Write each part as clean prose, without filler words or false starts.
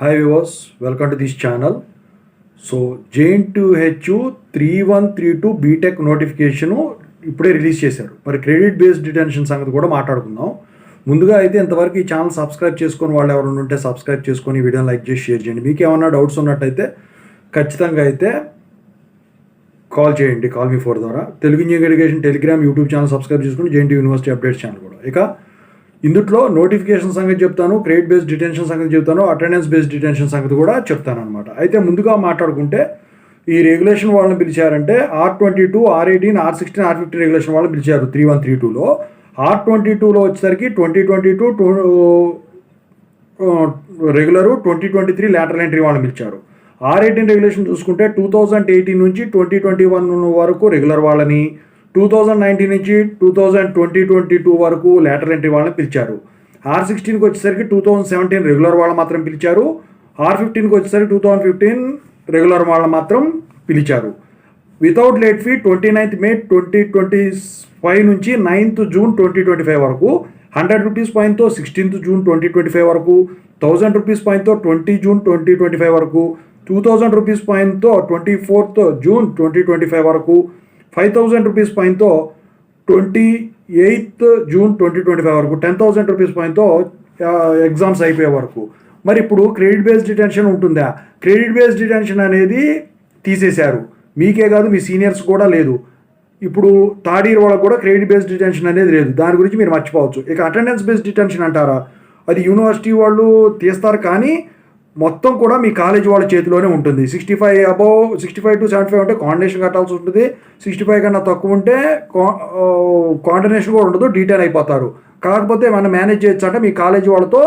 Hi viewers, welcome to this channel. So JNTH 3132 BTech notification ఇప్పుడే release చేశారు. మరి credit based detention సంగతి కూడా మాట్లాడుకుందాం. ముందుగా అయితే ఇంతవరకు ఈ ఛానల్ సబ్స్క్రైబ్ చేసుకొని వాళ్ళు ఎవరైనా ఉంటే సబ్స్క్రైబ్ చేసుకొని వీడియోని లైక్ చేసి షేర్ చేయండి. మీకు ఏమన్నా డౌట్స్ ఉన్నట్టయితే ఖచ్చితంగా అయితే కాల్ చేయండి, కాల్ మీ ఫోర్ ద్వారా. Telugu engineering education Telegram YouTube channel subscribe చేసుకుని JNT యూనివర్సిటీ అప్డేట్స్ ఛానల్ కూడా. ఇక ఇందులో నోటిఫికేషన్ సంగతి చెప్తాను, క్రెడిట్ బేస్డ్ డిటెన్షన్ సంగతి చెప్తాను, అటెండెన్స్ బేస్డ్ డిటెన్షన్ సంగతి కూడా చెప్తాను అనమాట. అయితే ముందుగా మాట్లాడుకుంటే ఈ రెగ్యులేషన్ వాళ్ళని పిలిచారంటే R22, R18, R16, R50 regulation వాళ్ళని పిలిచారు 3132లో. R22లో వచ్చేసరికి 2022 రెగ్యులరు, 2023 లాటరల్ ఎంట్రీ వాళ్ళని పిలిచారు. R18 రెగ్యులేషన్ చూసుకుంటే 2018 నుంచి 2021 వరకు రెగ్యులర్ వాళ్ళని, 2019 నుంచి 2022 వరకు లాటరల్ ఎంట్రీ వాళ్ళని పిలిచారు. R16కి వచ్చేసరికి 2017 రెగ్యులర్ వాళ్ళని మాత్రం పిలిచారు. R15కి వచ్చేసరికి 2015 రెగ్యులర్ వాళ్ళని మాత్రం పిలిచారు. Without late fee 29th May 2025 నుంచి 9th June 2025 వరకు, 100 రూపీస్ ఫైన్తో 16th June 2025 వరకు, 1000 రూపీస్ ఫైన్తో 20 June 2025 వరకు, 2000 రూపీస్ ఫైన్తో 24th June 2025 వరకు, 5000 రూపీస్ ఫైన్తో 28th June 2025 వరకు, 10,000 రూపీస్ ఫైన్తో ఎగ్జామ్స్ అయిపోయే వరకు. మరి ఇప్పుడు క్రెడిట్ బేస్డ్ డిటెన్షన్ ఉంటుందా? క్రెడిట్ బేస్డ్ డిటెన్షన్ అనేది తీసేశారు. మీకే కాదు, మీ సీనియర్స్ కూడా లేదు. ఇప్పుడు థర్డ్ ఇయర్ వాళ్ళకు కూడా క్రెడిట్ బేస్డ్ డిటెన్షన్ అనేది లేదు. దాని గురించి మీరు మర్చిపోవచ్చు. ఇక అటెండెన్స్ బేస్డ్ డిటెన్షన్ అంటారా? అది యూనివర్సిటీ వాళ్ళు తీస్తారు, కానీ మొత్తం కూడా మీ కాలేజ్ వాళ్ళ చేతిలోనే ఉంటుంది. 65 to 75 ఉంటే కాండినేషన్ కట్టాల్సి ఉంటుంది. 65 కన్నా తక్కువ ఉంటే కాండినేషన్ కూడా ఉండదు, డీటెయిల్ అయిపోతారు. కాకపోతే మనం మేనేజ్ చేయొచ్చు అంటే మీ కాలేజ్ వాళ్ళతో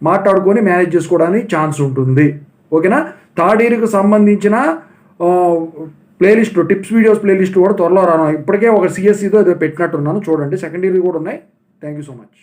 మాట్లాడుకొని మేనేజ్ చేసుకోవడానికి ఛాన్స్ ఉంటుంది. ఓకేనా? థర్డ్ ఇయర్కి సంబంధించిన ప్లేలిస్ట్, టిప్స్ వీడియోస్ ప్లేలిస్ట్ కూడా త్వరలో రాను. ఇప్పటికే ఒక CSEతో ఏదో పెట్టినట్టున్నాను, చూడండి. సెకండ్ ఇయర్ కూడా ఉన్నాయి. Thank you so much.